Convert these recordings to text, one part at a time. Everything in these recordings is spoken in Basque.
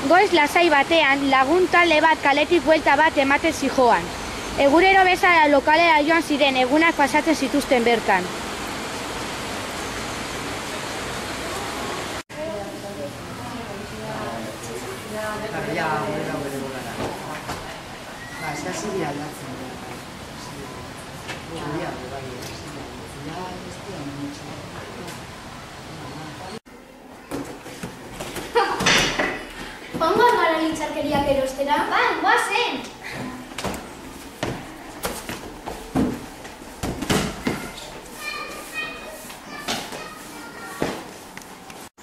Goiz lasai batean lagun talde bat kaletik buelta bat ematen zijoan. Egunero bezala lokalera joan ziren egunak pasatzen zituzten bertan. Joango gara litxarkeriak erostera? Bai, goazen!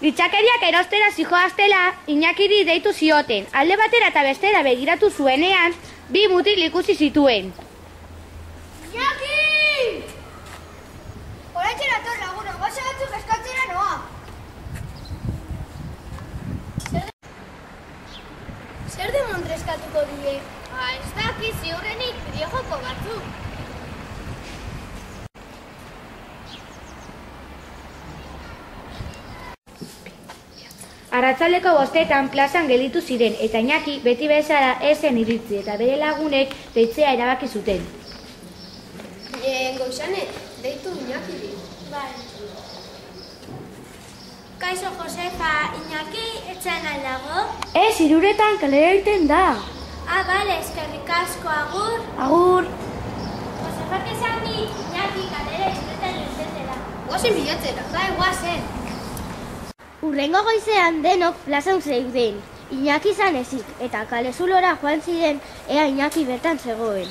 Litxakeriak erostera zijoaztela, Iñakiri deitu zioten. Alde batera eta bestera begiratu zuenean, bi mutil ikusi zituen. Iñaki! Horaitxera tor laguna, gauza batzuk eskatzera noa. Zer demon eskatuko die? Ez daki ziurrenik bideojoko batzuk. Arratsaldeko 5etan plazan gelditu ziren eta Iñaki beti bezala ez zen iritzi eta bere lagunek deitzea erabaki zuten. Goizane, deitu Iñakiri. Bai. Kaixo Josefa, Iñaki etxean aldago? Ez, 3etan kalera irten da. Bale, eskerrik asko, agur. Agur. Josefak esan dit, Iñaki kalera 3etan irten dela. Guazen bilatzera. Bai, guazen. Hurrengo goizean denok plazan zeuden, Iñaki izan ezik, eta kalezulora joan ziren ea Iñaki bertan zegoen.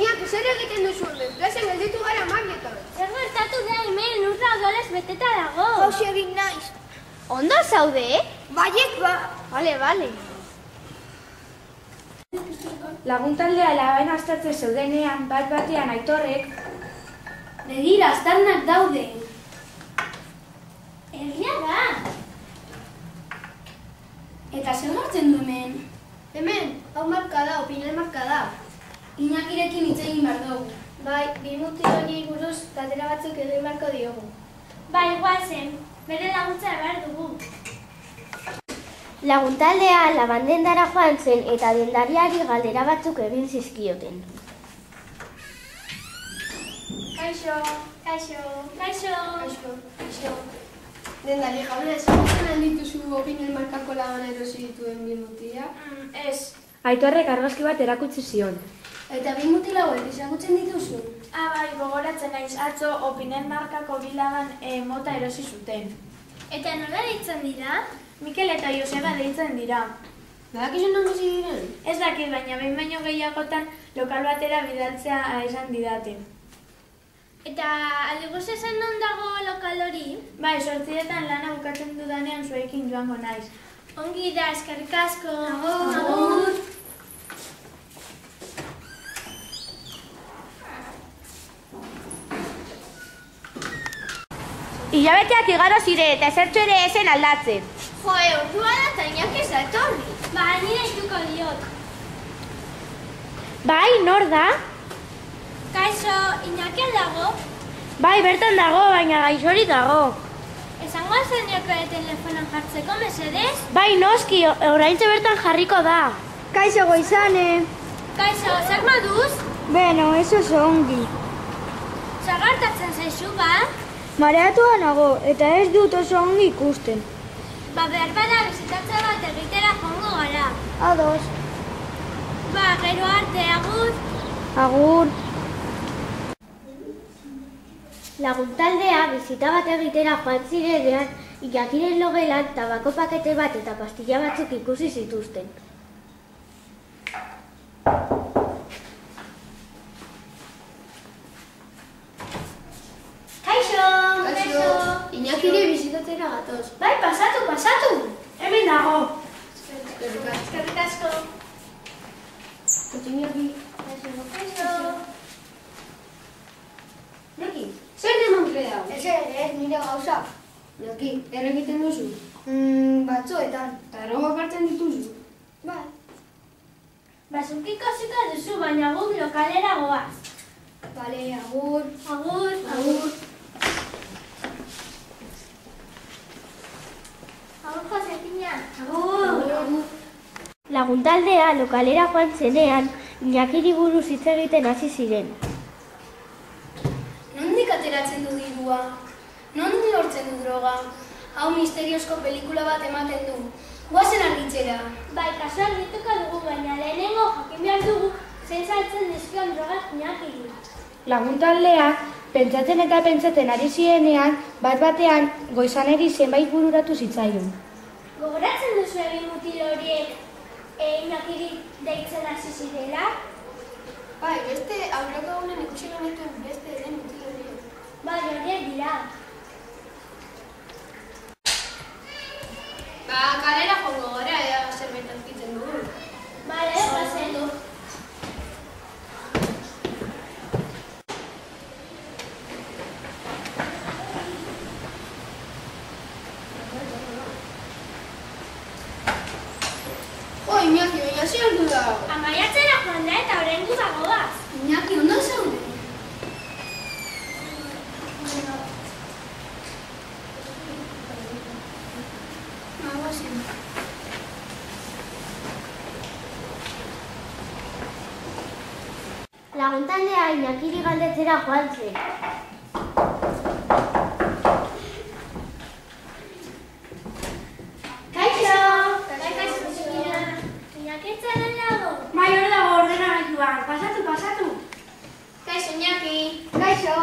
Iñaki, zer egiten duzu hemen? Plazan gelditu gara magnetan. Zer gertatu da hemen, urra odolez beteta dago. Jauzi egin naiz. Ondo zaude? Baiek ba. Bale. Laguntaldea labain aztertzen zeudenean, bat-batean Aitorrek, Begira, aztarnak daude. Egia da. Eta zer hartzen du hemen? Hemen, hau marka da, opinel marka da. Iñakirekin hitz egin behar dugu. Bai, bi mutil horiei buruz galdera batzuk egin beharko diogu. Bai, guazen, bere laguntza behar dugu. Laguntaldea labandendara joan zen eta dendariari galdera batzuk egin zizkioten. Kaixo. Dendari jauna, ezagutzen aldituzu opinel markako lagan erosi dituen bi mutila? Ez. Aitorrek argazki bat erakutsi zion. Eta bi mutil hauek ezagutzen dituzu? Bai, gogoratzen naiz atzo opinel markako bilagan mota erosi zuten. Eta nola deitzen dira? Mikel eta Joseba deitzen dira. Badakizun non bizi diren? Ez dakit, baina behin baino gehiagotan lokal batera bidaltzea esan didate. Eta aldigoz esan non dago lokal hori? Bai, 8etan lana bukatzen dudanean zuekin joango naiz. Ongi da, eskerrik asko. Agur. Hilabeteak igaro ziren eta ezertxo ere ezen aldatzen. Ordua da eta Iñaki ez da etorri. Nire ituko diot. Bai, nor da? Kaixo, Iñaki dago? Bai, bertan dago, baina gaixorik dago. Esango zenioke telefonan jartzeko, mesedez? Bai, noski, oraintxe bertan jarriko da. Kaixo, Goizane. Kaixo, zer moduz? Beno, ez oso ongi. Zer gertatzen zaizu, ba? Mareatua nago, eta ez dut oso ongi ikusten. Behar bada bizitatze bat egitera joango gara. Ados. Gero arte, agur. Agur. Laguntaldea bizita bat egitera joan zirenean, Iñakiren logelan tabako pakete bat eta pastilla batzuk ikusi zituzten. Kaixo! Iñakire bizitatzera gatoz. Bai, pasatu! Hemen dago. Eskerrik asko. Iñaki. Kaixo! Iñaki, zer demontre dago? Ez, nire gauza. Iñaki, errekiten duzu? Batzuetan. Eta errogak hartzen dituzu? Bai. Basukiko ziko duzu, baina guk lokalera goaz. Bale, agur. Agur. Agur. Laguntaldea lokalera joan zenean, Iñakiri buruz hitz egiten hasi ziren. Nondik ateratzen du dirua? Nondik lortzen du droga? Hau misteriozko pelikula bat ematen du. Guazen argitzera. Bai, kasu argituko dugu, baina lehenengo jakin behar dugu zein saltzen dizkion drogak Iñakiri. Laguntaldeak pentsatzen eta pentsatzen ari zirenean, bat-batean Goizaneri zenbait bururatu zitzaion. Gogoratzen duzu egin mutil horiek Iñakiri deitzen hasi zirela? Bai, beste aurreko egunen ikusi genituen beste den mutil horiek. Bai, horiek dira. Kalera jongo gara, ea zerbait aurkitzen dugu. Bale, goazen du. Iñaki, baina zer du da? Amaiatzera joan da eta oraingo dagoaz. Iñaki, ondo zaude? Laguntaldea Iñakiri galdetzera joan zen. Kaixo, Iñaki. Kaixo.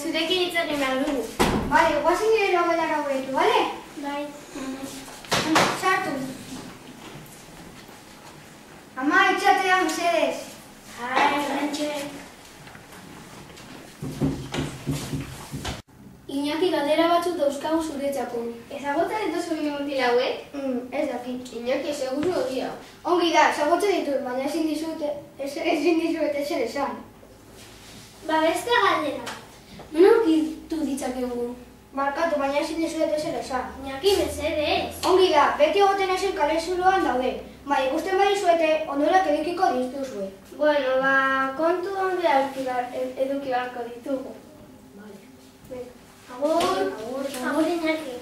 Zurekin hitz egin behar dugu. Bale, guazen gire nobelara horretu, bale? Bai. Sartu. Ama, itxatea, mesedez. Iñaki, galdera batzuk dauzkagu zuretzako. Ezagutzen dituzu mutil hauek? Ez dakit. Iñaki, seguzu egia. Ongi da, ezagutzen ditut, baina ezin dizuet ezer esan. Ba, beste galdera. Non aurkitu ditzakegu? Markatu, baina ezin dizuet ezer esan. Iñaki, mesedez. Ongi da, beti egoten ezen kale zuloan daude. Bai, ikusten bai zuete, ondorak edukiko diztuzue. Bueno, kontu onde eduki beharko ditugu. Agur, Iñaki.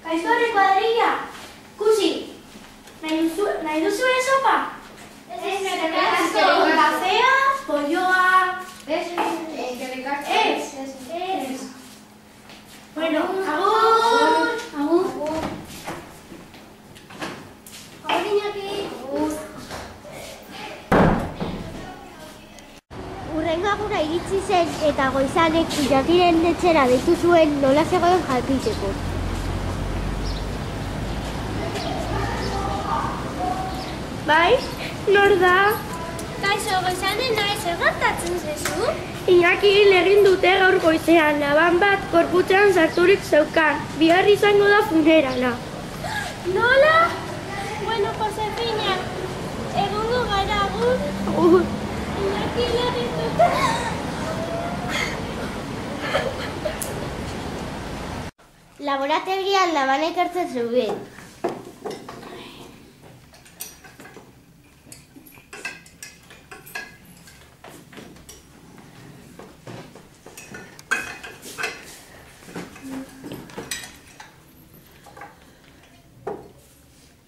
Kaixo horre kuadrilla? Kusi, nahi duzu sopa? Ez, kafea, polloa... Ez. Bueno, agur. Agur, Iñaki. Urrengo agura iritsi zen eta Goizanek Iñakiren etxera deitu zuen nola zegoen jakiteko. Bai, nor da? Kaixo, Goizanen nahi zer gertatzen zezu? Iñaki hil egin dute gaur goizean, laban bat gorputzean sarturik zeukan. Bihar izango da funerala. Nola? Bueno, Josefina, egongo gara agur. Iñaki hil egin dute. Laborategian laban ekartzen zeuden.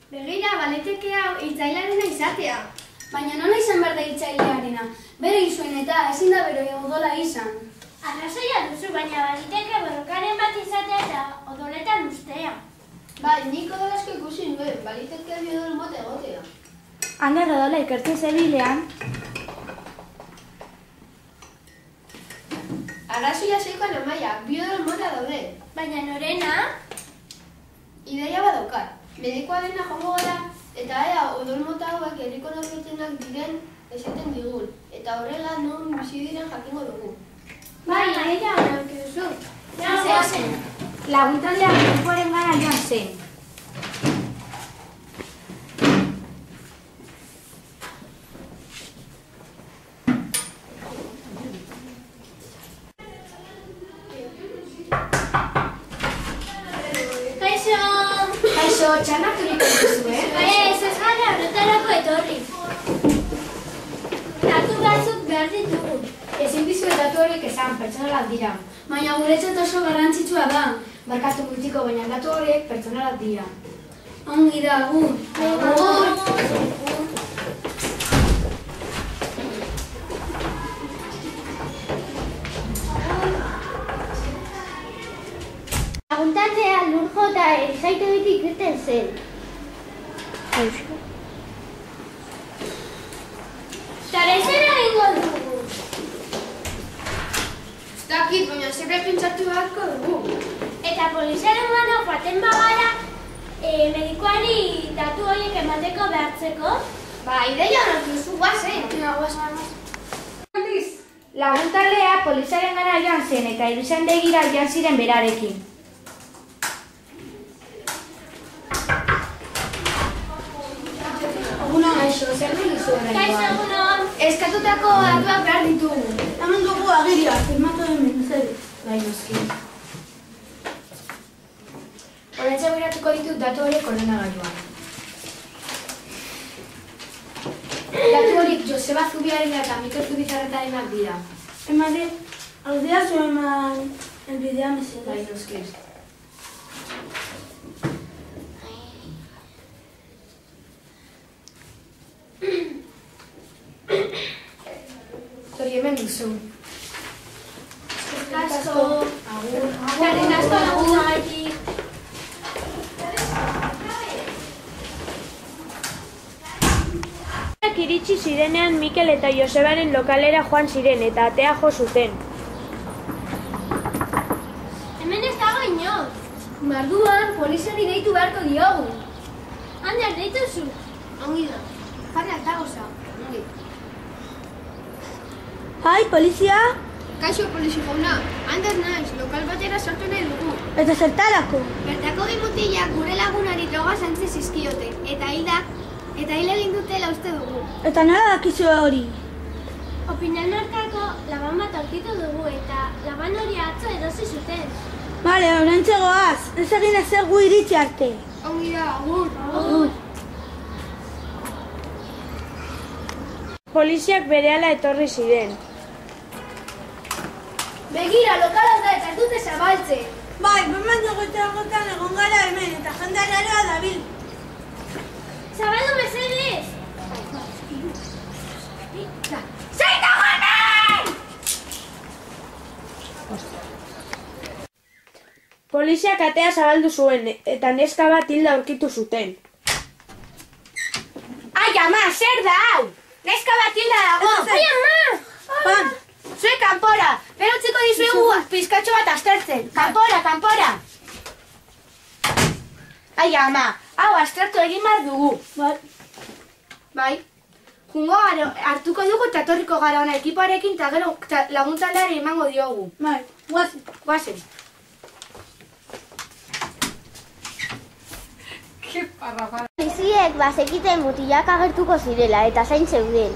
Begira, baliteke hau hiltzailearena izatea. Baina nola izan behar da hiltzailearena? Bere izuen eta ezin da bere odola izan. Arrazoia duzu, baina baliteke borrokaren bat izatea eta odoletan ustea. Bai, nik odolazko ikusi nuen, baliteke bi odol mota egotea. Ander odola ikertzen zebilean, Arrazoia zeikoan Amaia, bi odol mota daude. Baina norena? Ideia badaukat. Medikoarena joango gara, eta ea odol mota hauek herriko norbertenak diren esaten digun. Eta horrela non bizi diren jakingo dugu. Bai, nahiago nahi duzu. Zehazen. laguntaldeak medikoaren gara joan zen. Kaixo, txanaturik duzu, Ez gara horretarako etorri. Datu batzuk behar ditugu. Ezin dizu datu horiek esan, pertsonalak dira. Baina guretzat oso garrantzitsua da. Barkatu multiko, baina datu horiek pertsonalak dira. Ongi da, agur. Laguntaldea lur jota erizaitegitik irten zen. Zara zer egingo dugu? Ez dakit, baina zerbait pentsatu beharko dugu. Eta poliziaren gana joaten bagara, medikoari datu horiek emateko behartzeko. Ba, ideia honak duzu, guazen. Laguntaldea poliziaren gana joan zen eta erizaindegira joan ziren berarekin. Egunon, Aixo, zer duzu oraingoan? Kaixo, egunon. Eskatutako datuak behar ditugu. Hemen dugu agiria, firmatu hemen, zer. Bai, noski. Horretxe beratuko ditut datu horiek ordenagailuan. Datu horiek Joseba Zubiaren eta Mikel Zubizarretarenak dira. Emade, aldea zu eman elbidea mesedez. Bai, noski. Zori hemen duzu. Eskerrik asko. Agur. Eskerrik asko lagunagatik. Iritsi zirenean Mikel eta Josebaren lokalera joan ziren eta atea jo zuten. Hemen ez dago inor. Marduan, poliziari deitu beharko diogu. Ander, deituzu. Ongi da. Jarri altagoza. Ongi. Hai, polizia? Kaixo, polizi jauna. Ander naiz, lokal batera sartu nahi dugu. Eta zertarako? Bertako bi mutilak gure lagunari droga zantzi zizkiote. Eta hil egin dutela uste dugu. Eta nola dakizu hori? Opinen markako laban bat aurkitu dugu eta laban hori atzo erosi zuten. Bale, oraintxe goaz. Ez egin ezer gu iritsi arte. Ongi da, agur. Agur. Poliziak berehala etorri ziren. Begira, lokala da eta ez dute zabaltzen. Bai, baina goteagotan egon gara hemen eta jendarearoa dabil. Zabaldu mesedez! Zein dago hemen! Poliziak atea zabaldu zuen eta neska bat hilda aurkitu zuten. Ai, ama, zer da hau? Neska bat hilda dago. Ai, ama! Pan! Zue kanpora, berotzeko dizuegu pizkatxo bat aztertzen. Kanpora, kanpora! Ai, ama, hau aztertu egin behar dugu. Bai. Jungo hartuko dugu eta etorriko gara ona ekiparekin eta gero laguntzaldeari emango diogu. Bai, guazen. Guazen. Poliziek bazekiten mutilak agertuko zirela eta zain zeuden.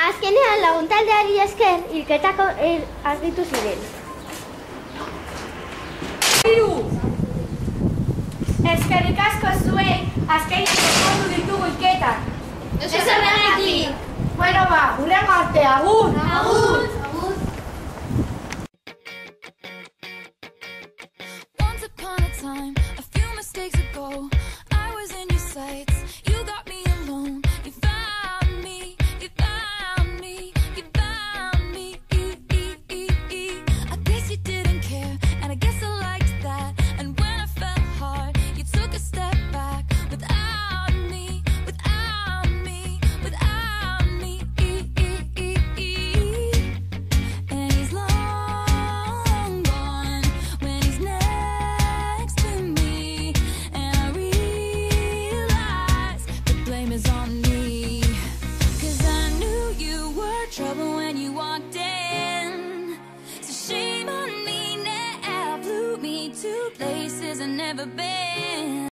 Azkenean laguntaldeari esker hilketako argitu ziren. Eskerrik asko zuei, azkenean konpondu ditugu hilketak. Ez horregatik. Bueno ba, hurrengo arte, agur! Agur! Once upon a time, a few mistakes ago, I was in your sights. You got me alone. You found me. You found me. You found me. I guess you didn't care, and I guess I liked that. And when I fell hard, you took a step back. Without me, without me, without me. And he's long gone when he's next to me. And I realize the blame is on me. 'Cause I knew you were trouble when you walked in. So shame on me now, flew me to places I've never been.